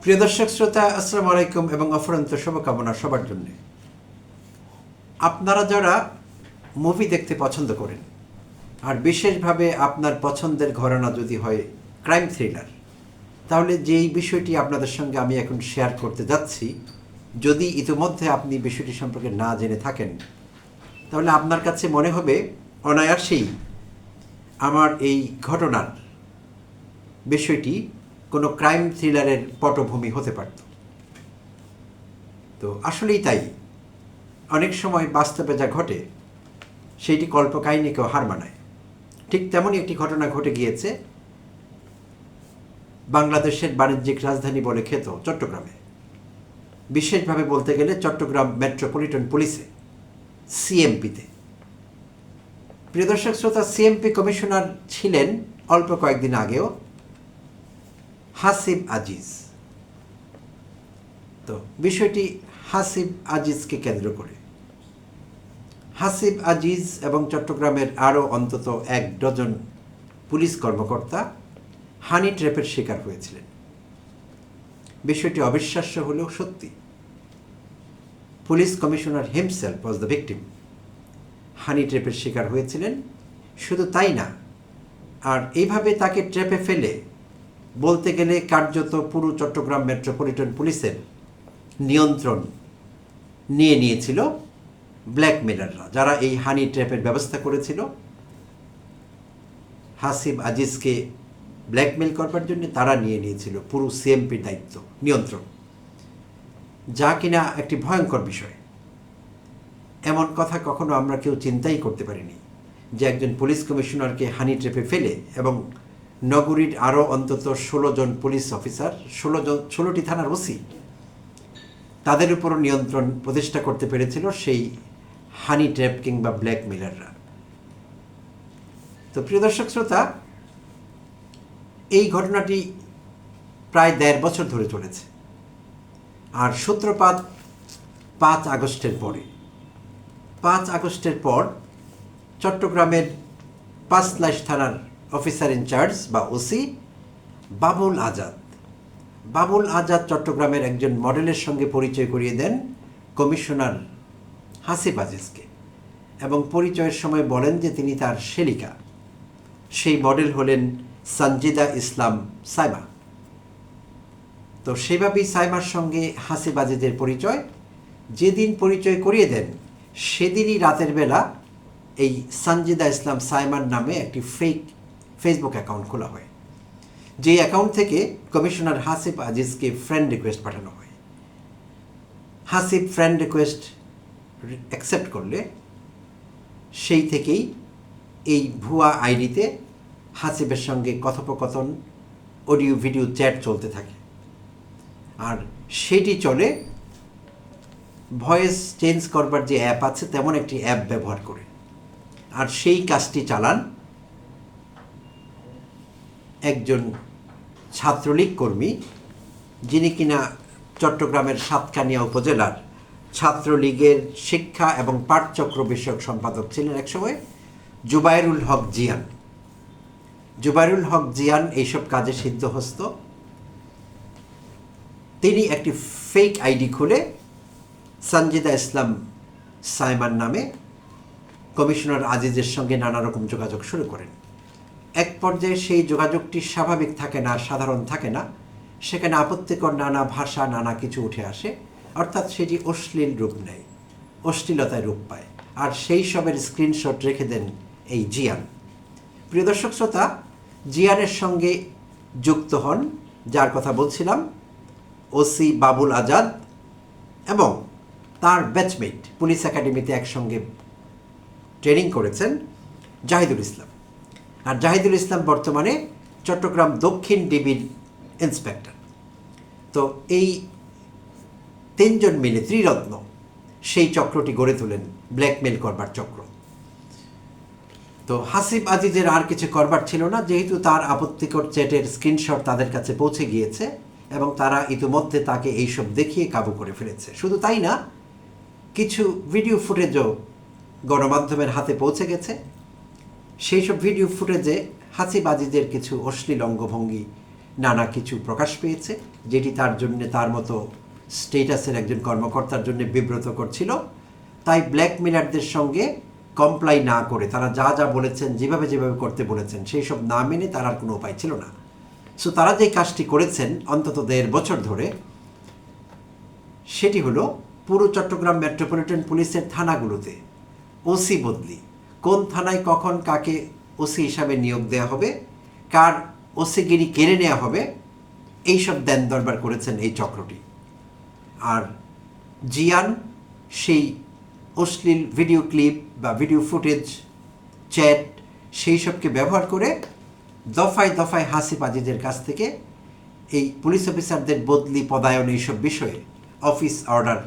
প্রিয় দর্শক শ্রোতা, আসসালামু আলাইকুম এবং অফুরন্ত শুভকামনা সবার জন্য। আপনারা যারা মুভি দেখতে পছন্দ করেন, আর বিশেষভাবে আপনার পছন্দের ঘরানা যদি হয় ক্রাইম থ্রিলার, তাহলে যেই বিষয়টি আপনাদের সঙ্গে আমি এখন শেয়ার করতে যাচ্ছি, যদি ইতিমধ্যে আপনি বিষয়টি সম্পর্কে না জেনে থাকেন, তাহলে আপনার কাছে মনে হবে অনায়াসেই আমার এই ঘটনার বিষয়টি কোনো ক্রাইম থ্রিলারের পটভূমি হতে পারত। তো আসলেই তাই, অনেক সময় বাস্তবে যা ঘটে সেইটি কল্পকাহিনীকেও হার মানায়। ঠিক তেমনই একটি ঘটনা ঘটে গিয়েছে বাংলাদেশের বাণিজ্যিক রাজধানী বলে খ্যাত চট্টগ্রামে, বিশেষভাবে বলতে গেলে চট্টগ্রাম মেট্রোপলিটন পুলিশে, সিএমপিতে। প্রিয় দর্শক শ্রোতা, সিএমপি কমিশনার ছিলেন অল্প কয়েকদিন আগেও হাসিব আজিজ। তো বিষয়টি হাসিব আজিজকে কেন্দ্র করে। হাসিব আজিজ এবং চট্টগ্রামের আরও অন্তত 1 ডজন পুলিশ কর্মকর্তা হানি ট্র্যাপের শিকার হয়েছিলেন। বিষয়টি অবিশ্বাস্য হলেও সত্যি। Police commissioner himself was the victim. Honey ট্র্যাপের শিকার হয়েছিলেন। শুধু তাই না, আর এইভাবে তাকে ট্র্যাপে ফেলে বলতে গেলে কার্যত পুরো চট্টগ্রাম মেট্রোপলিটন পুলিশের নিয়ন্ত্রণ নিয়ে নিয়েছিল ব্ল্যাকমেলাররা, যারা এই হানি ট্র্যাপের ব্যবস্থা করেছিল হাসিব আজিজকে ব্ল্যাকমেল করবার জন্য। তারা নিয়ে নিয়েছিল পুরো সিএমপির দায়িত্ব, নিয়ন্ত্রণ, যা কিনা একটি ভয়ঙ্কর বিষয়। এমন কথা কখনো আমরা কেউ চিন্তাই করতে পারিনি যে একজন পুলিশ কমিশনারকে হানি ট্র্যাপে ফেলে এবং নগরীর আরও অন্তত 16 জন পুলিশ অফিসার, 16টি থানার ওসি, তাদের উপরও নিয়ন্ত্রণ প্রতিষ্ঠা করতে পেরেছিল সেই হানি ট্র্যাপ কিংবা ব্ল্যাকমেলাররা। তো প্রিয় দর্শক শ্রোতা, এই ঘটনাটি প্রায় 1.5 বছর ধরে চলেছে। আর সূত্রপাত 5 আগস্টের পরে। 5 আগস্টের পর চট্টগ্রামের পাঁচলাইশ থানার অফিসার ইনচার্জ বা ওসি বাবুল আজাদ চট্টগ্রামের একজন মডেলের সঙ্গে পরিচয় করিয়ে দেন কমিশনার হাসিব আজিজকে, এবং পরিচয়ের সময় বলেন যে তিনি তার শেলিকা। সেই মডেল হলেন সঞ্জিদা ইসলাম সাইমা। তো সেভাবেই সাইমার সঙ্গে হাসিব আজিজের পরিচয়। যেদিন পরিচয় করিয়ে দেন সেদিনই রাতের বেলা এই সঞ্জিদা ইসলাম সাইমার নামে একটি ফেক ফেসবুক অ্যাকাউন্ট খোলা হয়, যে অ্যাকাউন্ট থেকে কমিশনার হাসিব আজিজকে ফ্রেন্ড রিকোয়েস্ট পাঠানো হয়। হাসিব ফ্রেন্ড রিকোয়েস্ট অ্যাকসেপ্ট করলে সেই থেকেই এই ভুয়া আইডিতে হাসিবের সঙ্গে কথোপকথন, অডিও ভিডিও চ্যাট চলতে থাকে। আর সেটি চলে ভয়েস চেঞ্জ করবার যে অ্যাপ আছে তেমন একটি অ্যাপ ব্যবহার করে। আর সেই কাজটি চালান একজন ছাত্রলীগ কর্মী, যিনি কিনা চট্টগ্রামের সাতকানিয়া উপজেলার ছাত্রলীগের শিক্ষা এবং পাঠচক্র বিষয়ক সম্পাদক ছিলেন একসময়, জুবাইরুল হক জিয়ান। জুবাইরুল হক জিয়ান এইসব কাজে সিদ্ধহস্ত। তিনি একটি ফেক আইডি খুলে সঞ্জিদা ইসলাম সাইমার নামে কমিশনার আজিজের সঙ্গে নানা রকম যোগাযোগ শুরু করেন। এক পর্যায়ে সেই যোগাযোগটি স্বাভাবিক থাকে না, সাধারণ থাকে না, সেখানে আপত্তিকর নানা ভাষা, নানা কিছু উঠে আসে, অর্থাৎ সেটি অশ্লীল রূপ নেয়, অশ্লীলতায় রূপ পায়। আর সেই সবের স্ক্রিনশট রেখে দেন এই জিয়ান। প্রিয় দর্শক শ্রোতা, জিয়ানের সঙ্গে যুক্ত হন, যার কথা বলছিলাম, ওসি বাবুল আজাদ এবং তার ব্যাচমেট, পুলিশ একাডেমিতে একসঙ্গে ট্রেনিং করেছেন জাহিদুল ইসলাম। আর জাহিদুল ইসলাম বর্তমানে চট্টগ্রাম দক্ষিণ ডিবির ইন্সপেক্টর। তো এই 3 জন মিলে ত্রিরত্ন সেই চক্রটি গড়ে তোলেন, ব্ল্যাকমেল করবার চক্র। তো হাসিব আজিজের আর কিছু করবার ছিল না, যেহেতু তার আপত্তিকর চ্যাটের স্ক্রিনশট তাদের কাছে পৌঁছে গিয়েছে এবং তারা ইতিমধ্যে তাকে এইসব দেখিয়ে কাবু করে ফেলেছে। শুধু তাই না, কিছু ভিডিও ফুটেজও গণমাধ্যমের হাতে পৌঁছে গেছে। সেই সব ভিডিও ফুটেজে হাসিব আজিজের কিছু অশ্লীল অঙ্গভঙ্গি নানা কিছু প্রকাশ পেয়েছে, যেটি তার জন্য, তার মতো স্টেটাসের একজন কর্মকর্তার জন্য বিব্রত করছিল। তাই ব্ল্যাকমেলারদের সঙ্গে কমপ্লাই না করে, তারা যা যা বলেছেন, যেভাবে যেভাবে করতে বলেছেন, সেই সব না মেনে তার আর কোনো উপায় ছিল না। সো তারা যে কাজটি করেছেন অন্তত 1.5 বছর ধরে, সেটি হলো পুরো চট্টগ্রাম মেট্রোপলিটন পুলিশের থানাগুলোতে ওসি বদলি, কোন থানায় কখন কাকে ওসি হিসাবে নিয়োগ দেওয়া হবে, কার ওসিগিরি কেড়ে নেওয়া হবে, এইসব দেন দরবার করেছেন এই চক্রটি। আর জিয়ান সেই অশ্লীল ভিডিও ক্লিপ বা ভিডিও ফুটেজ, চ্যাট, সেই সবকে ব্যবহার করে দফায় দফায় হাসিব আজিজের কাছ থেকে এই পুলিশ অফিসারদের বদলি, পদায়ন, এইসব বিষয়ে অফিস অর্ডার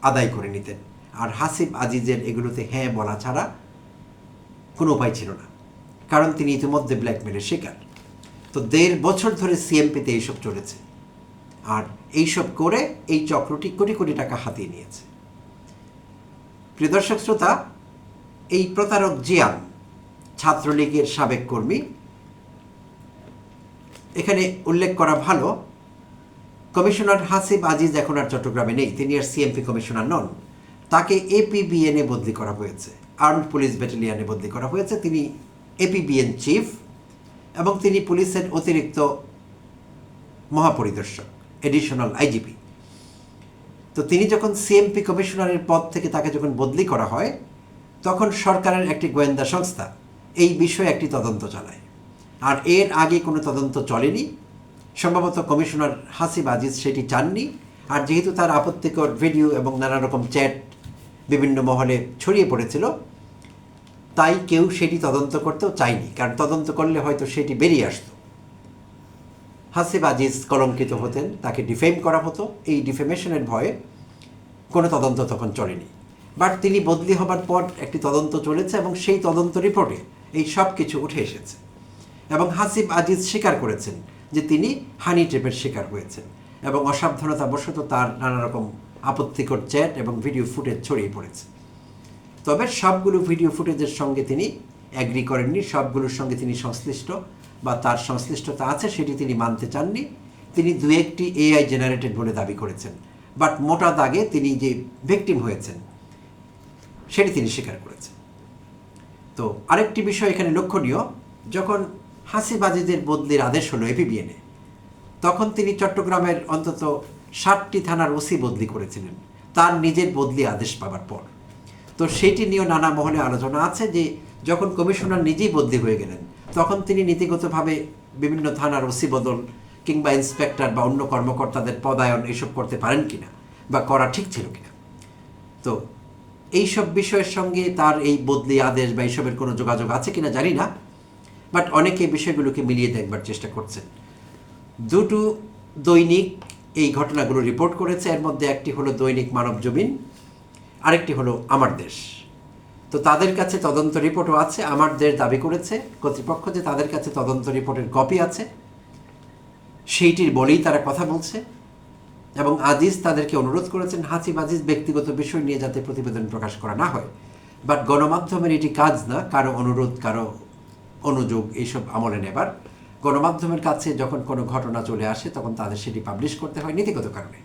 আদায় করে নিতেন। আর হাসিব আজিজের এগুলোতে হ্যাঁ বলা ছাড়া কোনো উপায় ছিল না, কারণ তিনি ইতিমধ্যে ব্ল্যাকমেলের শিকার। তো 1.5 বছর ধরে সিএমপিতে এইসব চলেছে, আর এইসব করে এই চক্রটি কোটি কোটি টাকা হাতিয়ে নিয়েছে। প্রিয় দর্শক শ্রোতা, এই প্রতারক জিয়ান ছাত্রলীগের সাবেক কর্মী। এখানে উল্লেখ করা ভালো, কমিশনার হাসিব আজিজ এখন আর চট্টগ্রামে নেই, তিনি আর সিএমপি কমিশনার নন। তাকে এপিবিএনে বদলি করা হয়েছে, আর্মড পুলিশ ব্যাটালিয়নে বদলি করা হয়েছে। তিনি এপিবিএন চিফ এবং তিনি পুলিশের অতিরিক্ত মহাপরিদর্শক, এডিশনাল আইজিপি। তো তিনি যখন সিএমপি কমিশনারের পদ থেকে তাকে যখন বদলি করা হয়, তখন সরকারের একটি গোয়েন্দা সংস্থা এই বিষয়ে একটি তদন্ত চালায়। আর এর আগে কোনো তদন্ত চলেনি, সম্ভবত কমিশনার হাসিব আজিজ সেটি চাননি। আর যেহেতু তার আপত্তিকর ভিডিও এবং নানা রকম চ্যাট বিভিন্ন মহলে ছড়িয়ে পড়েছিল, তাই কেউ সেটি তদন্ত করতেও চায়নি, কারণ তদন্ত করলে হয়তো সেটি বেরিয়ে আসতো, হাসিব আজিজ কলঙ্কিত হতেন, তাকে ডিফেম করা হতো। এই ডিফেমেশনের ভয়ে কোনো তদন্ত তখন চলেনি। বাট তিনি বদলি হবার পর একটি তদন্ত চলেছে এবং সেই তদন্ত রিপোর্টে এই সব কিছু উঠে এসেছে। এবং হাসিব আজিজ স্বীকার করেছেন যে তিনি হানি ট্র্যাপের শিকার হয়েছেন এবং অসাবধানতাবশত তার নানা রকম আপত্তিকর চ্যাট এবং ভিডিও ফুটেজ ছড়িয়ে পড়েছে। তবে সবগুলো ভিডিও ফুটেজের সঙ্গে তিনি অ্যাগ্রি করেননি, সবগুলোর সঙ্গে তিনি সংশ্লিষ্ট বা তার সংশ্লিষ্টতা আছে সেটি তিনি মানতে চাননি। তিনি 2-1টি এআই জেনারেটেড বলে দাবি করেছেন, বাট মোটা দাগে তিনি যে ভিকটিম হয়েছেন সেটি তিনি স্বীকার করেছেন। তো আরেকটি বিষয় এখানে লক্ষণীয়, যখন হাসিব আজিজের বদলির আদেশ হলো এপিবিএনে, তখন তিনি চট্টগ্রামের অন্তত 60টি থানার ওসি বদলি করেছিলেন তার নিজের বদলি আদেশ পাওয়ার পর। তো সেটি নিয়েও নানা মহলে আলোচনা আছে যে যখন কমিশনার নিজেই বদলি হয়ে গেলেন, তখন তিনি নীতিগতভাবে বিভিন্ন থানার ওসি বদল কিংবা ইন্সপেক্টর বা অন্য কর্মকর্তাদের পদায়ন এসব করতে পারেন কিনা বা করা ঠিক ছিল কিনা। তো এইসব বিষয়ের সঙ্গে তার এই বদলি আদেশ বা এইসবের কোনো যোগাযোগ আছে কিনা জানি না, বাট অনেকে বিষয়গুলোকে মিলিয়ে দেখবার চেষ্টা করছেন। 2টো দৈনিক এই ঘটনাগুলো রিপোর্ট করেছে, এর মধ্যে একটি হলো দৈনিক মানব জমিন, আরেকটি হলো আমার দেশ। তো তাদের কাছে তদন্ত রিপোর্টও আছে। আমার দেশ দাবি করেছে কর্তৃপক্ষ যে তাদের কাছে তদন্ত রিপোর্টের কপি আছে, সেইটির বলেই তারা কথা বলছে। এবং আজিজ তাদেরকে অনুরোধ করেছেন হাসিব আজিজ ব্যক্তিগত বিষয় নিয়ে যাতে প্রতিবেদন প্রকাশ করা না হয়, বাট গণমাধ্যমের এটি কাজ না কারো অনুরোধ, কারো অনুযোগ এইসব আমলে নেবার। গণমাধ্যমের কাছে যখন কোনো ঘটনা চলে আসে তখন তাদের সেটি পাবলিশ করতে হয় নীতিগত কারণে।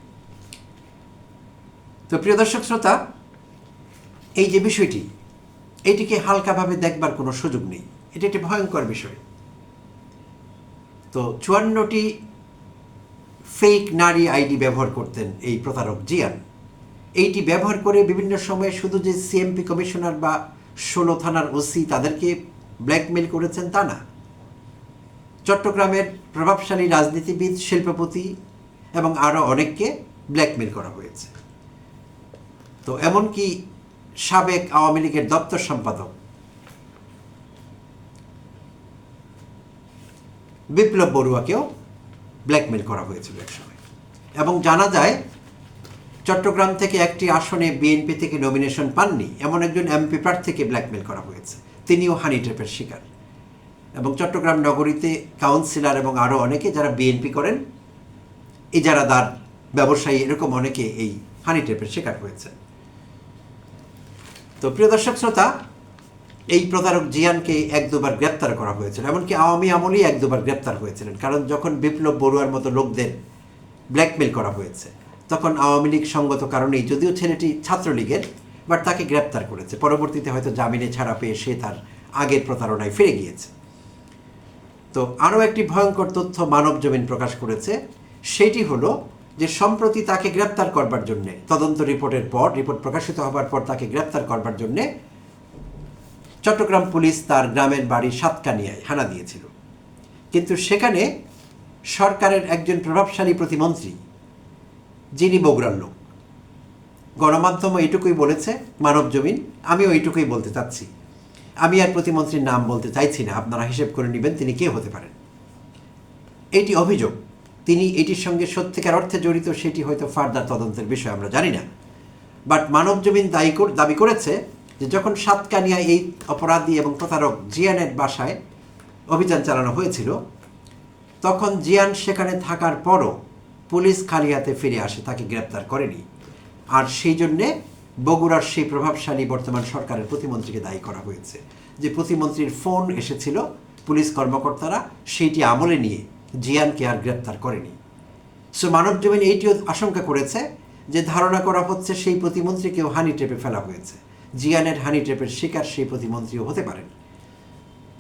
তো প্রিয় দর্শক শ্রোতা, এই যে বিষয়টি, এটিকে হালকাভাবে দেখবার কোনো সুযোগ নেই, এটি একটি ভয়ঙ্কর বিষয়। তো 54টি ফেক নারী আইডি ব্যবহার করতেন এই প্রতারক জিয়ান। এইটি ব্যবহার করে বিভিন্ন সময়ে শুধু যে সিএমপি কমিশনার বা 16 থানার ওসি তাদেরকে ব্ল্যাকমেল করেছেন তা না, চট্টগ্রামের প্রভাবশালী রাজনীতিবিদ, শিল্পপতি এবং আরও অনেককে ব্ল্যাকমেল করা হয়েছে। তো এমনকি সাবেক আওয়ামী লীগের দপ্তর সম্পাদক বিপ্লব বড়ুয়াকেও ব্ল্যাকমেল করা হয়েছিল একসময়। এবং জানা যায় চট্টগ্রাম থেকে একটি আসনে বিএনপি থেকে নমিনেশন পাননি এমন একজন এমপি প্রার্থীকে ব্ল্যাকমেল করা হয়েছে, তিনিও হানি ট্র্যাপের শিকার। এবং চট্টগ্রাম নগরীতে কাউন্সিলর এবং আরও অনেকে যারা বিএনপি করেন, ইজারাদার, ব্যবসায়ী, এরকম অনেকে এই হানি ট্র্যাপের শিকার হয়েছে। তো প্রিয় দর্শক শ্রোতা, এই প্রতারক জিয়ানকে এক দুবার গ্রেপ্তার করা হয়েছিল, এমনকি আওয়ামী আমলেই এক দুবার গ্রেপ্তার হয়েছিলেন। কারণ যখন বিপ্লব বড়ুয়ার মতো লোকদের ব্ল্যাকমেল করা হয়েছে, তখন আওয়ামী লীগ সঙ্গত কারণেই, যদিও ছেলেটি ছাত্রলীগের, বাট তাকে গ্রেপ্তার করেছে। পরবর্তীতে হয়তো জামিনে ছাড়া পেয়ে সে তার আগের প্রতারণায় ফিরে গিয়েছে। তো আরও একটি ভয়ঙ্কর তথ্য মানবজমিন প্রকাশ করেছে, সেটি হলো যে সম্প্রতি তাকে গ্রেপ্তার করবার জন্যে, তদন্ত রিপোর্টের পর, রিপোর্ট প্রকাশিত হবার পর তাকে গ্রেপ্তার করবার জন্যে চট্টগ্রাম পুলিশ তার গ্রামের বাড়ি সাতকানিয়ায় হানা দিয়েছিল। কিন্তু সেখানে সরকারের একজন প্রভাবশালী প্রতিমন্ত্রী, যিনি বগুড়ার লোক, গণমাধ্যম এইটুকুই বলেছে, মানবজমিন, আমিও এইটুকুই বলতে চাচ্ছি, আমি আর প্রতিমন্ত্রীর নাম বলতে চাইছি না, আপনারা হিসেব করে নেবেন তিনি কে হতে পারেন। এটি অভিযোগ, তিনি এটির সঙ্গে সত্যিকার অর্থে জড়িত সেটি হয়তো ফার্দার তদন্তের বিষয়, আমরা জানি না। বাট মানবজমিন দাবি করেছে যে যখন সাতকানিয়ায় এই অপরাধী এবং প্রতারক জিয়ানের বাসায় অভিযান চালানো হয়েছিল, তখন জিয়ান সেখানে থাকার পরও পুলিশ খালি হাতে ফিরে আসে, তাকে গ্রেপ্তার করেনি। আর সেই জন্যে বগুড়ার সেই প্রভাবশালী বর্তমান সরকারের প্রতিমন্ত্রীকে দায়ী করা হয়েছে, যে প্রতিমন্ত্রীর ফোন এসেছিল, পুলিশ কর্মকর্তারা সেইটি আমলে নিয়ে জিয়ানকে আর গ্রেপ্তার করেনি। সো মানবজমিন এইটিও আশঙ্কা করেছে যে ধারণা করা হচ্ছে সেই প্রতিমন্ত্রীকেও হানি ট্র্যাপে ফেলা হয়েছে, জিয়ানের হানি ট্র্যাপের শিকার সেই প্রতিমন্ত্রীও হতে পারেন।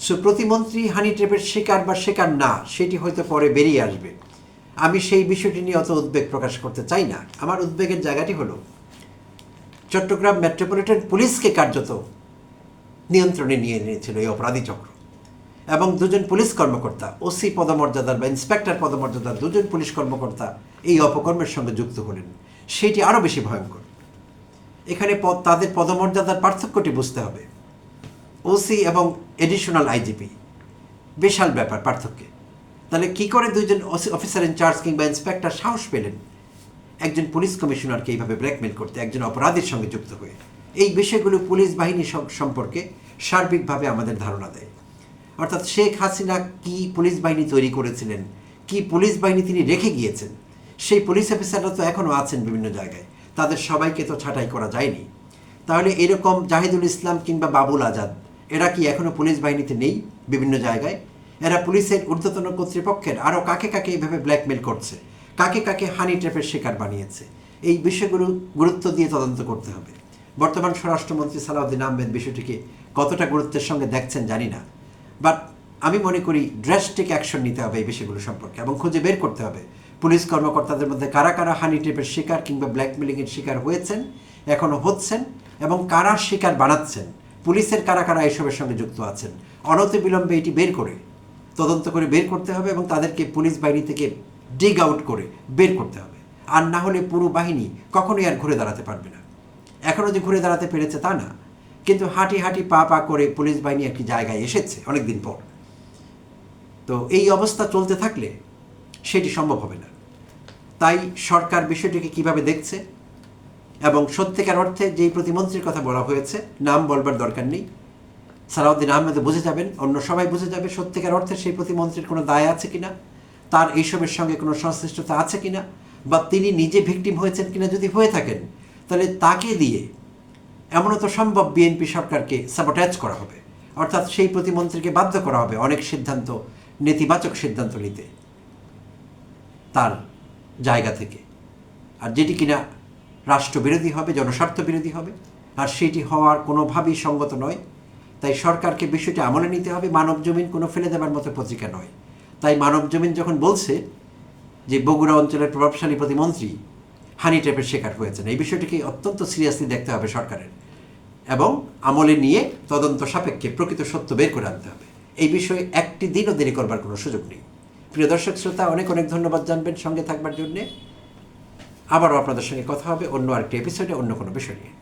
সো প্রতিমন্ত্রী হানি ট্র্যাপের শিকার বা শিকার না, সেটি হয়তো পরে বেরিয়ে আসবে। আমি সেই বিষয়টি নিয়ে অত উদ্বেগ প্রকাশ করতে চাই না। আমার উদ্বেগের জায়গাটি হলো চট্টগ্রাম মেট্রোপলিটন পুলিশকে কার্যত নিয়ন্ত্রণে নিয়ে নিয়েছিল এই অপরাধী চক্র, এবং দুজন পুলিশ কর্মকর্তা, ওসি পদমর্যাদার বা ইন্সপেক্টর পদমর্যাদার দুজন পুলিশ কর্মকর্তা এই অপকর্মের সঙ্গে যুক্ত হলেন। সেটি আরও বেশি ভয়ঙ্কর। এখানে তাদের পদমর্যাদার পার্থক্যটি বুঝতে হবে। ওসি এবং এডিশনাল আইজিপি, বিশাল ব্যাপার পার্থক্যে। তাহলে কি করে দুইজন অফিসার ইনচার্জ কিংবা ইন্সপেক্টর সাহস পেলেন একজন পুলিশ কমিশনারকে এইভাবে ব্ল্যাকমেল করতে, একজন অপরাধীর সঙ্গে যুক্ত হয়ে? এই বিষয়গুলো পুলিশ বাহিনী সম্পর্কে সার্বিকভাবে আমাদের ধারণা দেয়। অর্থাৎ শেখ হাসিনা কি পুলিশ বাহিনী তৈরি করেছিলেন, কি পুলিশ বাহিনী তিনি রেখে গিয়েছেন, সেই পুলিশ অফিসাররা তো এখনও আছেন বিভিন্ন জায়গায়, তাদের সবাইকে তো ছাঁটাই করা যায়নি। তাহলে এরকম জাহিদুল ইসলাম কিংবা বাবুল আজাদ, এরা কি এখনও পুলিশ বাহিনীতে নেই বিভিন্ন জায়গায়? এরা পুলিশের ঊর্ধ্বতন কর্তৃপক্ষের আরও কাকে কাকে এইভাবে ব্ল্যাকমেল করছে, কাকে কাকে হানি ট্র্যাপের শিকার বানিয়েছে, এই বিষয়গুলো গুরুত্ব দিয়ে তদন্ত করতে হবে। বর্তমান স্বরাষ্ট্রমন্ত্রী সালাউদ্দিন আহমেদ বিষয়টিকে কতটা গুরুত্বের সঙ্গে দেখছেন জানি না, বাট আমি মনে করি ড্রাস্টিক অ্যাকশন নিতে হবে এই বিষয়গুলো সম্পর্কে, এবং খুঁজে বের করতে হবে পুলিশ কর্মকর্তাদের মধ্যে কারা কারা হানি ট্র্যাপের শিকার কিংবা ব্ল্যাকমেলিংয়ের শিকার হয়েছেন, এখনও হচ্ছেন, এবং কারা শিকার বানাচ্ছেন, পুলিশের কারা কারা এসবের সঙ্গে যুক্ত আছেন। অনতিবিলম্বে এটি বের করে তদন্ত করে বের করতে হবে, এবং তাদেরকে পুলিশ বাহিনী থেকে ডিগ আউট করে বের করতে হবে। আর না হলে পুরো বাহিনী কখনোই আর ঘুরে দাঁড়াতে পারবে না। এখনও যে ঘুরে দাঁড়াতে পেরেছে তা না, কিন্তু হাঁটি হাঁটি পা পা করে পুলিশ বাহিনী একটি জায়গায় এসেছে অনেকদিন পর। তো এই অবস্থা চলতে থাকলে সেটি সম্ভব হবে না। তাই সরকার বিষয়টিকে কিভাবে দেখছে, এবং সত্যিকার অর্থে যেই প্রতিমন্ত্রীর কথা বলা হয়েছে, নাম বলবার দরকার নেই, সালাউদ্দিন আহমেদ বুঝে যাবেন, অন্য সবাই বুঝে যাবে সত্যিকার অর্থে সেই প্রতিমন্ত্রীর কোনো দায় আছে কিনা, তার এইসবের সঙ্গে কোনো সংশ্লিষ্টতা আছে কিনা, বা তিনি নিজে ভিকটিম হয়েছেন কিনা। যদি হয়ে থাকেন তাহলে তাকে দিয়ে এমনও তো সম্ভব বিএনপি সরকারকে সাবোটাজ করা হবে, অর্থাৎ সেই প্রতিমন্ত্রীকে বাধ্য করা হবে অনেক সিদ্ধান্ত, নেতিবাচক সিদ্ধান্ত নিতে তার জায়গা থেকে, আর যেটি কিনা রাষ্ট্রবিরোধী হবে, জনস্বার্থ বিরোধী হবে, আর সেটি হওয়ার কোনোভাবেই সঙ্গত নয়। তাই সরকারকে বিষয়টি আমলে নিতে হবে। মানবজমিন কোনো ফেলে দেবার মতো পত্রিকা নয়। তাই মানবজমিন যখন বলছে যে বগুড়া অঞ্চলের প্রভাবশালী প্রতিমন্ত্রী হানি ট্র্যাপের শিকার হয়েছেন, এই বিষয়টিকে অত্যন্ত সিরিয়াসলি দেখতে হবে সরকারের, এবং আমলে নিয়ে তদন্ত সাপেক্ষে প্রকৃত সত্য বের করে আনতে হবে। এই বিষয়ে একটি দিনও দেরি করবার কোনো সুযোগ নেই। প্রিয় দর্শক শ্রোতা, অনেক অনেক ধন্যবাদ জানবেন সঙ্গে থাকবার জন্যে। আবারও আপনাদের সঙ্গে কথা হবে অন্য আরেকটি এপিসোডে অন্য কোনো বিষয় নিয়ে।